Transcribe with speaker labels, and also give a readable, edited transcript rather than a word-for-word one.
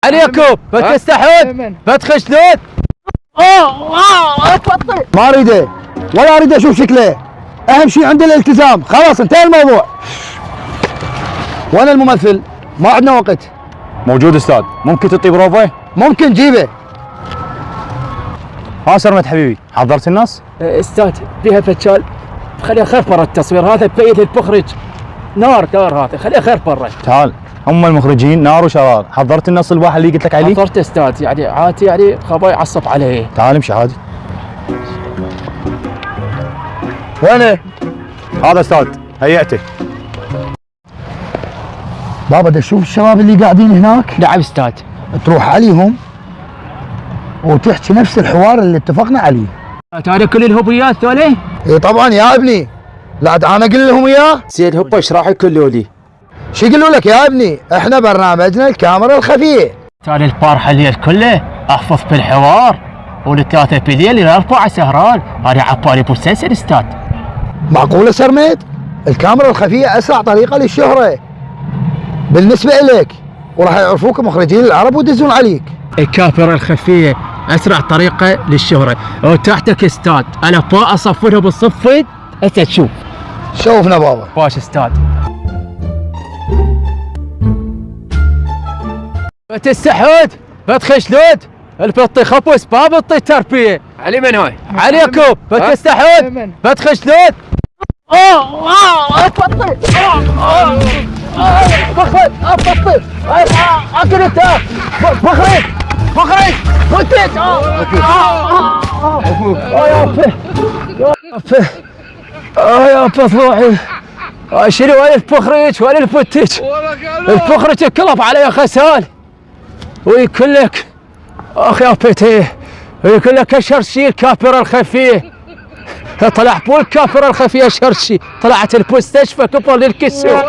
Speaker 1: عليكم بتستحود بتخشلون.
Speaker 2: ما اريده ولا اريد اشوف شكله، اهم شيء عندي الالتزام، خلاص انتهى الموضوع. وانا الممثل ما عندنا وقت.
Speaker 3: موجود استاذ، ممكن تعطي بروفه؟
Speaker 2: ممكن جيبه.
Speaker 3: ها سرمت حبيبي، حضرت الناس؟
Speaker 1: استاذ فيها فشال، خليها خير برا التصوير، هذا بيد المخرج نار هذا، خليها خير برا.
Speaker 3: تعال، هم المخرجين نار وشرار. حضرت النص الباحة اللي قلت لك عليه؟
Speaker 1: حضرت استاذ، يعني عادي يعني خباي عصب عليه.
Speaker 3: تعال امشي عادي.
Speaker 2: وينه؟
Speaker 3: هذا استاذ، هيئته.
Speaker 2: بابا دا تشوف الشباب اللي قاعدين هناك؟
Speaker 1: نعم استاذ.
Speaker 2: تروح عليهم وتحكي نفس الحوار اللي اتفقنا عليه.
Speaker 1: تعال كل الهبيات ذولي؟
Speaker 2: اي طبعا يا ابني، لا انا اقول لهم اياه.
Speaker 1: زين هبه ايش راح يقولوا لي؟
Speaker 2: شو يقولوا لك يا ابني؟ احنا برنامجنا الكاميرا الخفيه.
Speaker 1: تعال البارحه الليل كله احفظ بالحوار، والثلاثه بالليل الى 4 سهران، هذا عبالي مسلسل استاذ.
Speaker 2: معقوله سرميد؟ الكاميرا الخفيه اسرع طريقه للشهره بالنسبه اليك، وراح يعرفوك مخرجين العرب ويدزون عليك.
Speaker 1: الكاميرا الخفيه اسرع طريقه للشهره، وتحتك استاذ، انا با اصفرها بالصفد انت تشوف.
Speaker 2: شوفنا بابا.
Speaker 1: باش استاذ. بتستحود بتخشلود، البطي خبوس ما بطي تربيه. علي من هاي؟ عليكم بتستحود بتخشلود. بطي بخرج بطي اكل انت بخرج بطيت. يا بطلوعي شنو وين البخرج وين البتج؟ البخرج كلف علي خسال ويقول لك اخ يا بيتي، ويقول لك الشرشي الكافره الخفيه. طلع بول الكافره الخفيه شرشي، طلعت المستشفى كبر للكسر.